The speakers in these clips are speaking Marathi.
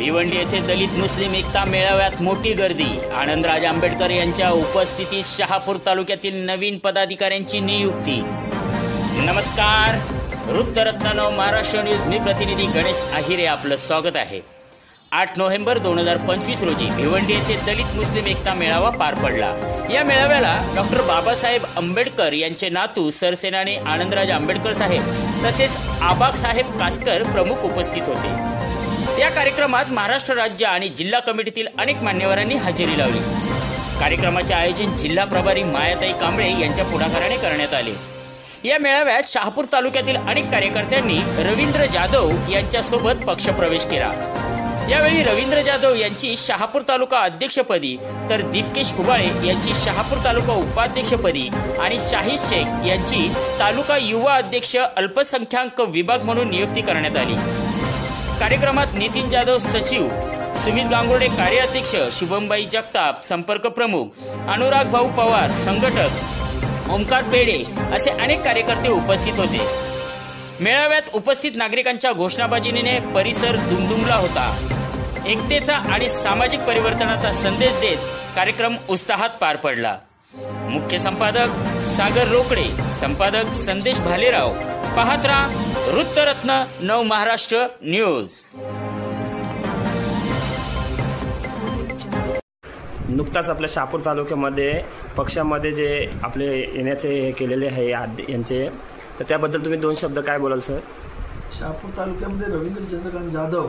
भिवंडी येथे दलित मुस्लिम एकता मेळाव्यात मोठी गर्दी। आनंदराज आंबेडकर यांच्या उपस्थितीत शहापूर तालुक्यातील नवीन पदाधिकाऱ्यांची नियुक्ती। नमस्कार, वृत्तरत्न महाराष्ट्र न्यूज, मी प्रतिनिधी गणेश आहिरे आपलं स्वागत आहे। 8 नोव्हेंबर 2025 रोजी भिवंडी येथे दलित मुस्लिम एकता मेळावा पार पडला। या मेळाव्याला डॉक्टर बाबासाहेब आंबेडकर यांचे नातू सरसेनानी आनंदराज आंबेडकर साहेब तसेच आबाग साहेब कासकर प्रमुख उपस्थित होते। या कार्यक्रमात महाराष्ट्र राज्य आणि जिल्हा कमिटीतील अनेक मान्यवरांनी हजेरी लावली। कार्यक्रमाचे आयोजन जिल्हा प्रभारी मायाताई कांबळे यांच्या पुढाकाराने करण्यात आले। या मेळाव्यात शहापूर तालुक्यातील अनेक कार्यकर्त्यांनी रवींद्र जाधव यांच्यासोबत पक्षप्रवेश केला। यावेळी रवींद्र जाधव यांची शहापूर तालुका अध्यक्षपदी तर दीपकेश उबाळे यांची शहापूर तालुका उपाध्यक्षपदी आणि शाहीद शेख यांची तालुका युवा अध्यक्ष अल्पसंख्याक विभाग म्हणून नियुक्ती करण्यात आली। कार्यक्रमात नितीन जाधव सचिव, सुमित गांगुर्डे कार्याध्यक्ष, शुभमबाई जगताप संपर्क प्रमुख, अनुराग भाऊ पवार संघटक, ओमकार पेडे असे अनेक कार्यकर्ते उपस्थित होते। मेळाव्यात उपस्थित नागरिकांच्या घोषणाबाजीने परिसर दुमदुमला होता। एकतेचा आणि सामाजिक परिवर्तनाचा संदेश देत कार्यक्रम उत्साहात पार पडला। मुख्य संपादक सागर रोकडे, संपादक संदेश भालेराव। पाहत राहा वृत्तरत्न महाराष्ट्र न्यूज। नुकताच आपल्या शहापूर तालुक्यामध्ये पक्षामध्ये जे आपले येण्याचे हे केलेले आहे यांचे, तर त्याबद्दल तुम्ही 2 शब्द काय बोलाल सर? शहापूर तालुक्यामध्ये रवींद्र चंद्रकांत जाधव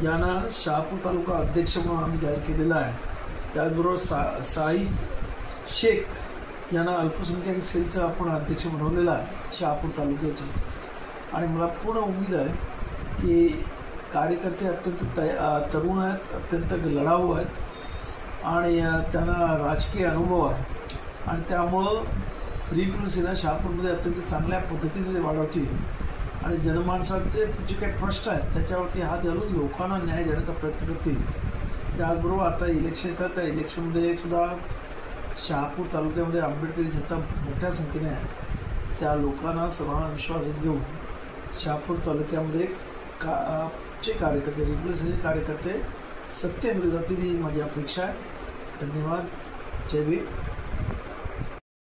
यांना शहापूर तालुका अध्यक्ष म्हणून आम्ही जाहीर केलेला आहे। त्याचबरोबर शाहीद शेख यांना अल्पसंख्याक सेलचा आपण अध्यक्ष बनवलेला आहे शहापूर तालुक्याचे। आणि मला पूर्ण उमेद आहे की कार्यकर्ते अत्यंत तरुण आहेत, अत्यंत लढाऊ आहेत आणि त्यांना राजकीय अनुभव आहे आणि त्यामुळं रिपब्लिकन सेना शहापूरमध्ये अत्यंत चांगल्या पद्धतीने वाढवतील आणि जनमानसाचे जे काही प्रश्न आहेत त्याच्यावरती हात घालून लोकांना न्याय देण्याचा प्रयत्न करतील। त्याचबरोबर आता इलेक्शन येतात, त्या इलेक्शनमध्ये सुद्धा शहापूर तालुक्यामध्ये आंबेडकरी जनता मोठ्या संख्येने आहे। त्या लोकांना सर्वांना विश्वासात घेऊन शहापूर तालुक्यामध्ये चे कार्यकर्ते, रिपब्लिकन सेनेचे कार्यकर्ते सत्तेमध्ये जातील ही माझी अपेक्षा आहे। धन्यवाद। जय भीम।